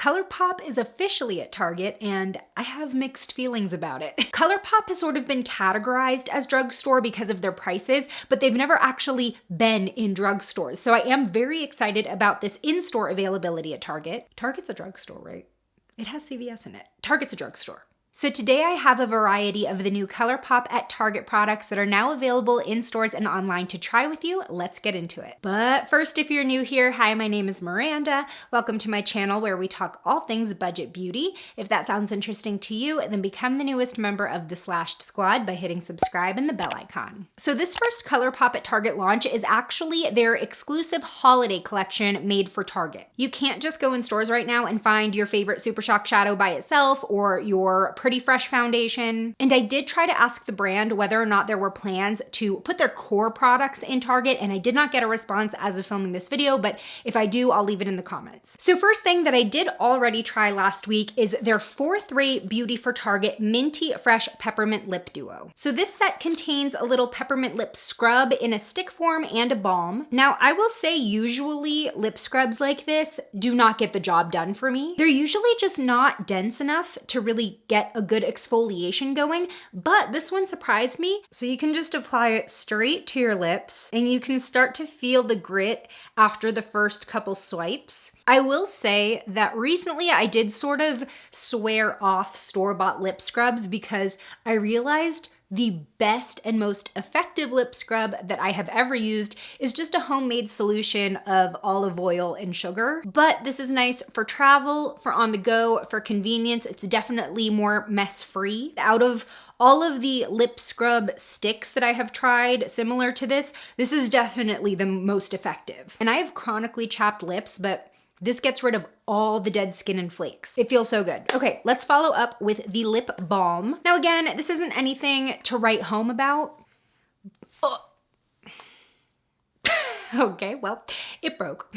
ColourPop is officially at Target, and I have mixed feelings about it. ColourPop has sort of been categorized as drugstore because of their prices, but they've never actually been in drugstores. So I am very excited about this in-store availability at Target. Target's a drugstore, right? It has CVS in it. Target's a drugstore. So today I have a variety of the new ColourPop at Target products that are now available in stores and online to try with you. Let's get into it. But first, if you're new here, hi, my name is Miranda. Welcome to my channel where we talk all things budget beauty. If that sounds interesting to you, then become the newest member of the Slashed Squad by hitting subscribe and the bell icon. So this first ColourPop at Target launch is actually their exclusive holiday collection made for Target. You can't just go in stores right now and find your favorite Super Shock shadow by itself or your Pretty Fresh foundation. And I did try to ask the brand whether or not there were plans to put their core products in Target, and I did not get a response as of filming this video, but if I do, I'll leave it in the comments. So first thing that I did already try last week is their 4th Ray Beauty for Target Minty Fresh Peppermint Lip Duo. So this set contains a little peppermint lip scrub in a stick form and a balm. Now I will say usually lip scrubs like this do not get the job done for me. They're usually just not dense enough to really get a good exfoliation going, but this one surprised me. So you can just apply it straight to your lips and you can start to feel the grit after the first couple swipes. I will say that recently I did sort of swear off store-bought lip scrubs because I realized the best and most effective lip scrub that I have ever used is just a homemade solution of olive oil and sugar. But this is nice for travel, for on the go, for convenience. It's definitely more mess-free. Out of all of the lip scrub sticks that I have tried similar to this is definitely the most effective. And I have chronically chapped lips, but this gets rid of all the dead skin and flakes. It feels so good. Okay, let's follow up with the lip balm. Now again, this isn't anything to write home about. Okay, well, it broke.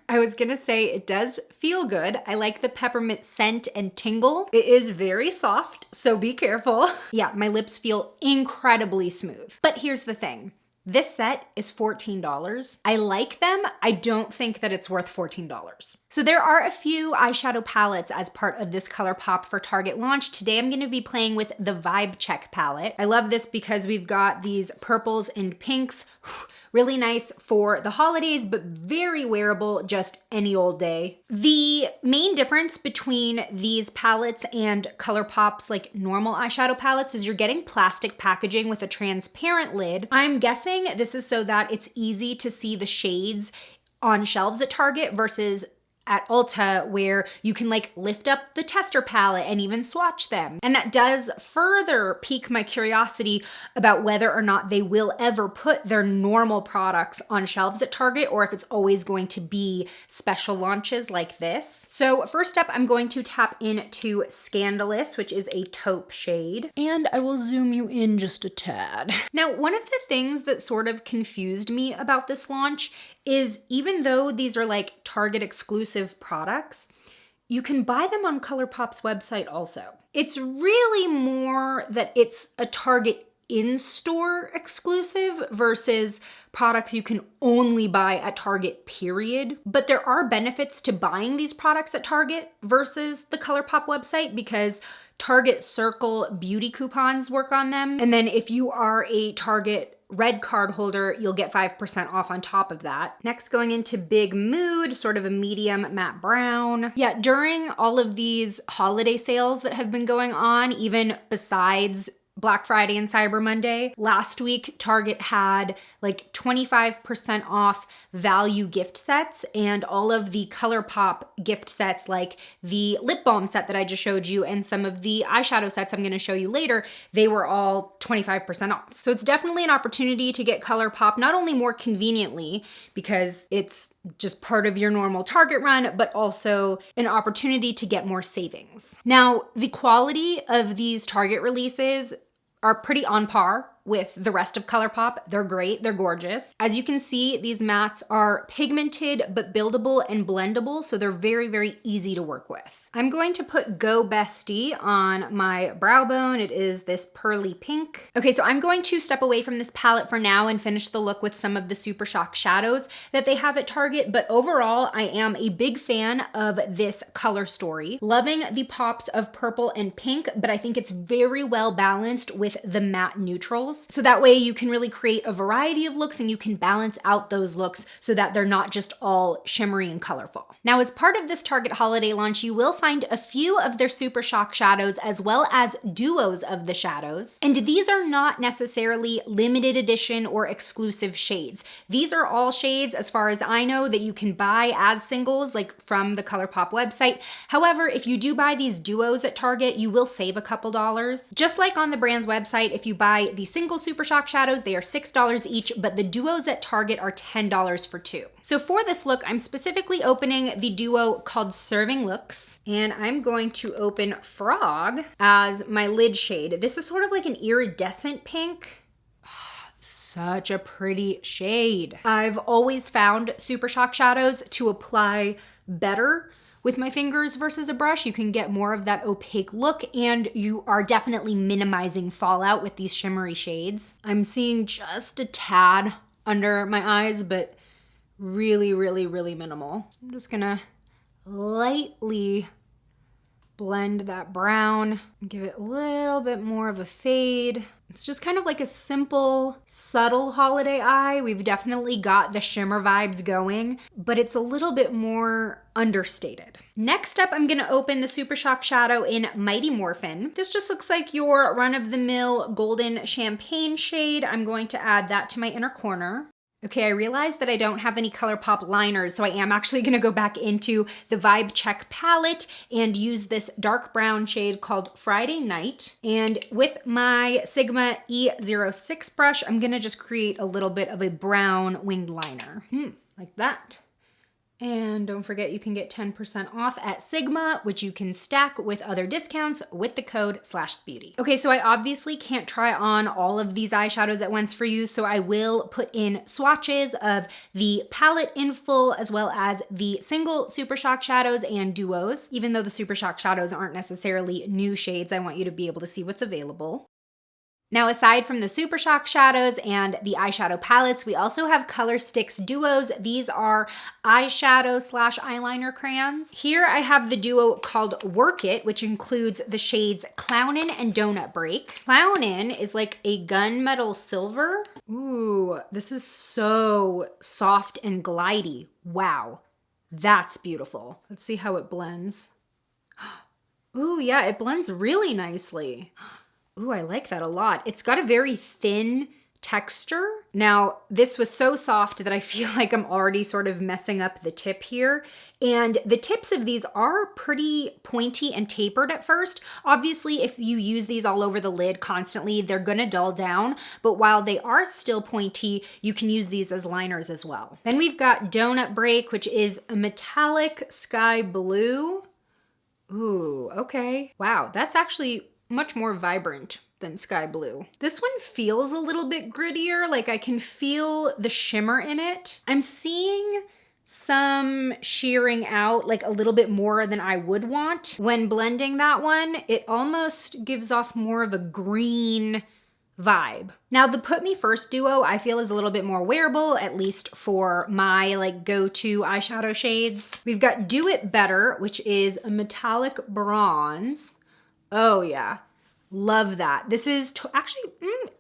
I was gonna say it does feel good. I like the peppermint scent and tingle. It is very soft, so be careful. Yeah, my lips feel incredibly smooth. But here's the thing. This set is $14. I like them. I don't think that it's worth $14. So there are a few eyeshadow palettes as part of this ColourPop for Target launch. Today I'm gonna be playing with the Vibe Check palette. I love this because we've got these purples and pinks. Really nice for the holidays, but very wearable just any old day. The main difference between these palettes and ColourPop's like normal eyeshadow palettes is you're getting plastic packaging with a transparent lid. I'm guessing this is so that it's easy to see the shades on shelves at Target versus at Ulta where you can like lift up the tester palette and even swatch them. And that does further pique my curiosity about whether or not they will ever put their normal products on shelves at Target or if it's always going to be special launches like this. So first up, I'm going to tap into Scandalous, which is a taupe shade. And I will zoom you in just a tad. Now, one of the things that sort of confused me about this launch is even though these are like Target exclusive products, you can buy them on ColourPop's website also. It's really more that it's a Target in-store exclusive versus products you can only buy at Target, period. But there are benefits to buying these products at Target versus the ColourPop website because Target Circle beauty coupons work on them. And then if you are a Target Red card holder, you'll get 5% off on top of that. Next, going into Big Mood, sort of a medium matte brown. Yeah, during all of these holiday sales that have been going on, even besides Black Friday and Cyber Monday, last week Target had like 25% off value gift sets, and all of the ColourPop gift sets like the lip balm set that I just showed you and some of the eyeshadow sets I'm gonna show you later, they were all 25% off. So it's definitely an opportunity to get ColourPop not only more conveniently because it's just part of your normal Target run, but also an opportunity to get more savings. Now, the quality of these Target releases are pretty on par with the rest of ColourPop. They're great, they're gorgeous. As you can see, these mattes are pigmented but buildable and blendable, so they're very, very easy to work with. I'm going to put Go Bestie on my brow bone. It is this pearly pink. Okay, so I'm going to step away from this palette for now and finish the look with some of the Super Shock shadows that they have at Target, but overall, I am a big fan of this color story. Loving the pops of purple and pink, but I think it's very well balanced with the matte neutrals. So that way you can really create a variety of looks and you can balance out those looks so that they're not just all shimmery and colorful. Now, as part of this Target holiday launch, you will find a few of their Super Shock shadows as well as duos of the shadows. And these are not necessarily limited edition or exclusive shades. These are all shades, as far as I know, that you can buy as singles, like from the ColourPop website. However, if you do buy these duos at Target, you will save a couple dollars. Just like on the brand's website, if you buy the single Super Shock shadows, they are $6 each, but the duos at Target are $10 for two. So for this look, I'm specifically opening the duo called Serving Looks, and I'm going to open Frog as my lid shade. This is sort of like an iridescent pink. Such a pretty shade. I've always found Super Shock shadows to apply better with my fingers versus a brush. You can get more of that opaque look, and you are definitely minimizing fallout with these shimmery shades. I'm seeing just a tad under my eyes, but really, really, really minimal. I'm just gonna lightly blend that brown, give it a little bit more of a fade. It's just kind of like a simple, subtle holiday eye. We've definitely got the shimmer vibes going, but it's a little bit more understated. Next up, I'm gonna open the Super Shock shadow in Mighty Morphin. This just looks like your run-of-the-mill golden champagne shade. I'm going to add that to my inner corner. Okay, I realized that I don't have any ColourPop liners, so I am actually gonna go back into the Vibe Check palette and use this dark brown shade called Friday Night. And with my Sigma E06 brush, I'm gonna just create a little bit of a brown winged liner, like that. And don't forget, you can get 10% off at Sigma, which you can stack with other discounts with the code /beauty. Okay, so I obviously can't try on all of these eyeshadows at once for you, so I will put in swatches of the palette in full, as well as the single Super Shock shadows and duos. Even though the Super Shock shadows aren't necessarily new shades, I want you to be able to see what's available. Now, aside from the Super Shock shadows and the eyeshadow palettes, we also have Color Stix duos. These are eyeshadow / eyeliner crayons. Here I have the duo called Work It, which includes the shades Clownin' and Donut Break. Clownin' is like a gunmetal silver. Ooh, this is so soft and glidey. Wow, that's beautiful. Let's see how it blends. Ooh, yeah, it blends really nicely. Ooh, I like that a lot. It's got a very thin texture. Now, this was so soft that I feel like I'm already sort of messing up the tip here. And the tips of these are pretty pointy and tapered at first. Obviously, if you use these all over the lid constantly, they're gonna dull down. But while they are still pointy, you can use these as liners as well. Then we've got Donut Break, which is a metallic sky blue. Ooh, okay. Wow, that's actually much more vibrant than sky blue. This one feels a little bit grittier, like I can feel the shimmer in it. I'm seeing some shearing out like a little bit more than I would want. When blending that one, it almost gives off more of a green vibe. Now the Put Me First duo I feel is a little bit more wearable, at least for my like go-to eyeshadow shades. We've got Do It Better, which is a metallic bronze. Oh yeah, love that. This is actually,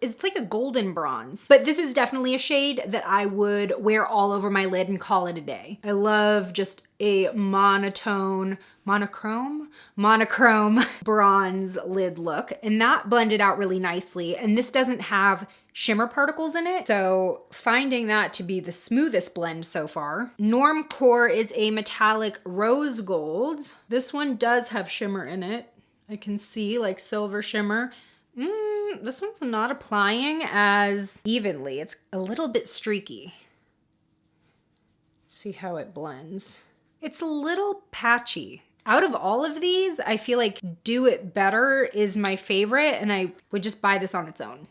it's like a golden bronze, but this is definitely a shade that I would wear all over my lid and call it a day. I love just a monochrome bronze lid look, and that blended out really nicely. And this doesn't have shimmer particles in it, so finding that to be the smoothest blend so far. Norm Core is a metallic rose gold. This one does have shimmer in it. I can see like silver shimmer. This one's not applying as evenly. It's a little bit streaky. See how it blends. It's a little patchy. Out of all of these, I feel like Do It Better is my favorite, and I would just buy this on its own.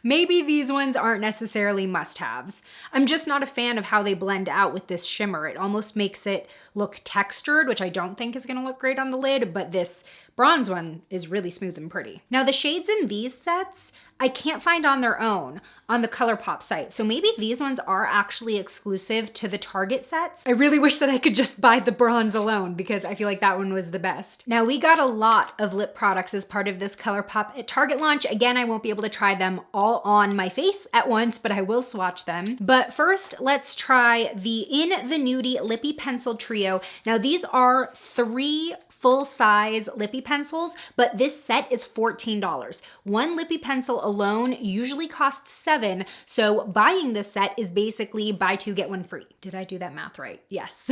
Maybe these ones aren't necessarily must-haves. I'm just not a fan of how they blend out with this shimmer. It almost makes it look textured, which I don't think is gonna look great on the lid, but this bronze one is really smooth and pretty. Now the shades in these sets, I can't find on their own on the ColourPop site. So maybe these ones are actually exclusive to the Target sets. I really wish that I could just buy the bronze alone because I feel like that one was the best. Now we got a lot of lip products as part of this ColourPop at Target launch. Again, I won't be able to try them all on my face at once, but I will swatch them. But first, let's try the In the Nudie Lippy Pencil Trio. Now these are 3 full-size Lippy pencils, but this set is $14. One Lippy pencil alone usually costs $7, so buying this set is basically buy 2, get 1 free. Did I do that math right? Yes.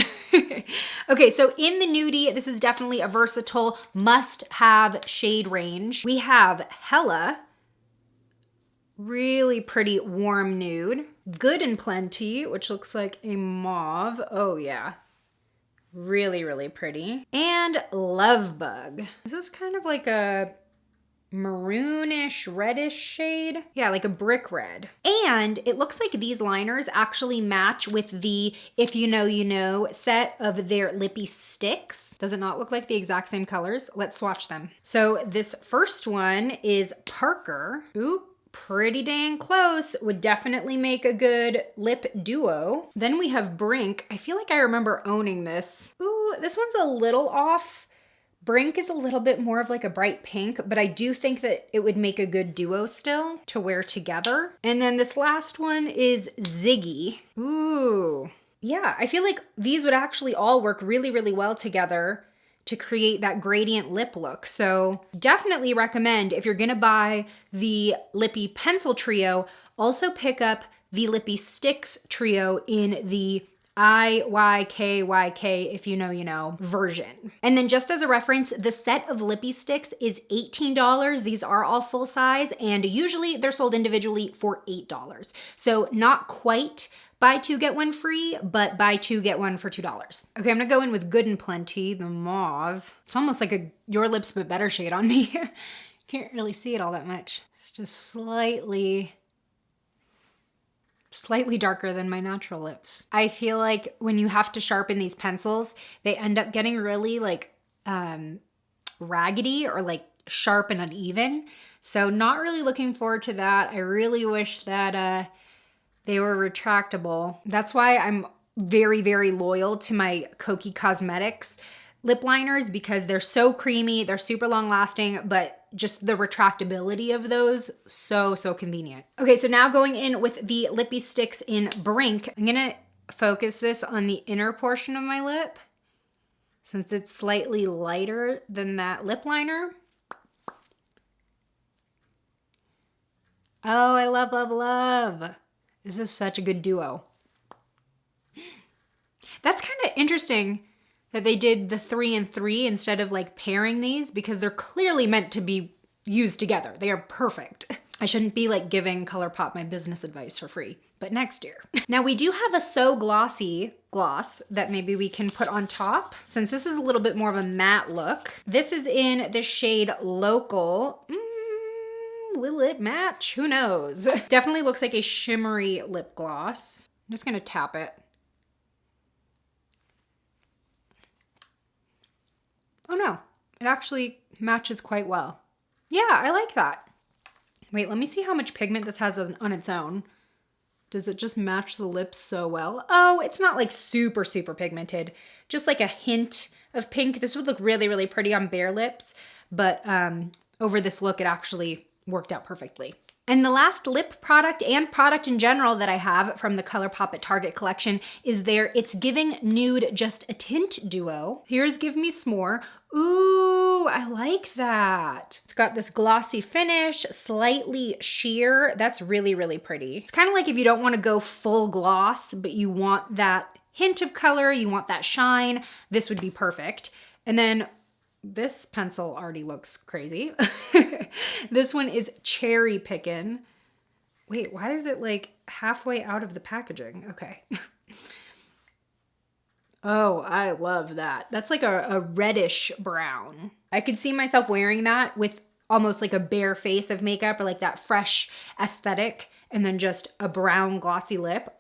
Okay, so in the Nudie, this is definitely a versatile must-have shade range. We have Hella, really pretty warm nude. Good and Plenty, which looks like a mauve. Oh yeah. Really, really pretty. And Love Bug. This is kind of like a maroonish, reddish shade. Yeah, like a brick red. And it looks like these liners actually match with the If You Know, You Know set of their Lippy Stix. Does it not look like the exact same colors? Let's swatch them. So this first one is Parker. Ooh. Pretty dang close. Would definitely make a good lip duo. Then we have Brink. I feel like I remember owning this. Ooh, this one's a little off. Brink is a little bit more of like a bright pink, but I do think that it would make a good duo still to wear together. And then this last one is Ziggy. Ooh. Yeah, I feel like these would actually all work really, really well together to create that gradient lip look. So definitely recommend, if you're gonna buy the Lippy Pencil Trio, also pick up the Lippy Stix Trio in the IYKYK, if you know, you know, version. And then just as a reference, the set of Lippy Stix is $18. These are all full size, and usually they're sold individually for $8. So not quite buy 2, get 1 free, but buy 2, get 1 for $2. Okay, I'm gonna go in with Good and Plenty, the mauve. It's almost like a Your Lips But Better shade on me. Can't really see it all that much. It's just slightly darker than my natural lips. I feel like when you have to sharpen these pencils, they end up getting really like raggedy or like sharp and uneven. So not really looking forward to that. I really wish that they were retractable. That's why I'm very, very loyal to my IYKYK Cosmetics lip liners, because they're so creamy, they're super long lasting, but just the retractability of those, so convenient. Okay, so now going in with the Lippy Stix in Brink, I'm gonna focus this on the inner portion of my lip since it's slightly lighter than that lip liner. Oh, I love, love, love. This is such a good duo. That's kind of interesting that they did the 3 and 3 instead of like pairing these, because they're clearly meant to be used together. They are perfect. I shouldn't be like giving ColourPop my business advice for free, but next year. Now we do have a So Glossy gloss that maybe we can put on top, since this is a little bit more of a matte look. This is in the shade Local. Will it match? Who knows? Definitely looks like a shimmery lip gloss. I'm just gonna tap it. Oh no, it actually matches quite well. Yeah, I like that. Wait, let me see how much pigment this has on its own. Does it just match the lips so well? Oh, it's not like super, super pigmented. Just like a hint of pink. This would look really, really pretty on bare lips, but over this look, it actually worked out perfectly. And the last lip product and product in general that I have from the ColourPop at Target collection is their It's Giving Nude Just a Tint duo. Here's Give Me S'more. Ooh, I like that. It's got this glossy finish, slightly sheer. That's really, really pretty. It's kind of like if you don't want to go full gloss, but you want that hint of color, you want that shine, this would be perfect. And then this pencil already looks crazy. This one is Cherry Pickin'. Wait, why is it like halfway out of the packaging? Okay. Oh, I love that. That's like a reddish brown. I could see myself wearing that with almost like a bare face of makeup or like that fresh aesthetic, and then just a brown glossy lip.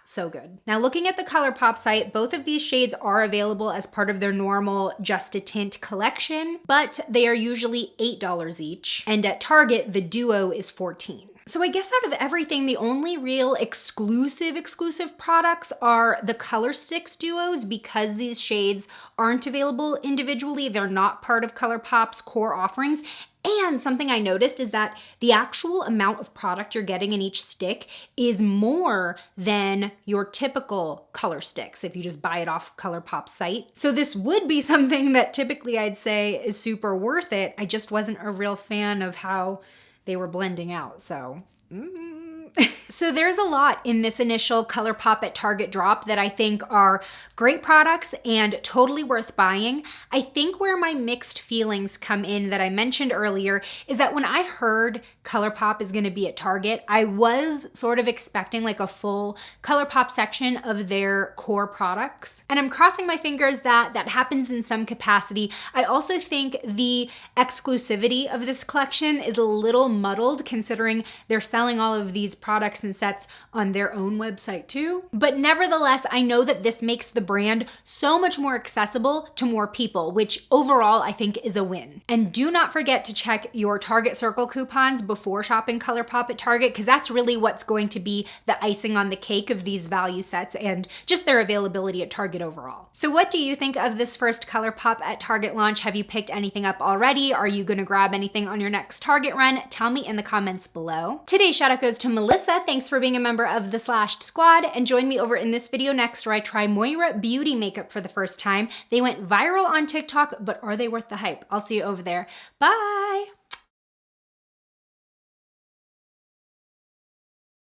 So good. Now looking at the ColourPop site, both of these shades are available as part of their normal Just a Tint collection, but they are usually $8 each. And at Target, the duo is $14. So I guess out of everything, the only real exclusive products are the Color Stix duos, because these shades aren't available individually. They're not part of ColourPop's core offerings. And something I noticed is that the actual amount of product you're getting in each stick is more than your typical Color Stix if you just buy it off ColourPop's site. So this would be something that typically I'd say is super worth it. I just wasn't a real fan of how they were blending out, so. So there's a lot in this initial ColourPop at Target drop that I think are great products and totally worth buying. I think where my mixed feelings come in that I mentioned earlier is that when I heard ColourPop is gonna be at Target, I was sort of expecting like a full ColourPop section of their core products. And I'm crossing my fingers that that happens in some capacity. I also think the exclusivity of this collection is a little muddled considering they're selling all of these products and sets on their own website too. But nevertheless, I know that this makes the brand so much more accessible to more people, which overall I think is a win. And do not forget to check your Target Circle coupons before shopping ColourPop at Target, because that's really what's going to be the icing on the cake of these value sets and just their availability at Target overall. So what do you think of this first ColourPop at Target launch? Have you picked anything up already? Are you gonna grab anything on your next Target run? Tell me in the comments below. Today's shout out goes to Melissa. Thanks for being a member of the Slashed Squad, and join me over in this video next where I try Moira Beauty makeup for the first time. They went viral on TikTok, but are they worth the hype? I'll see you over there. Bye!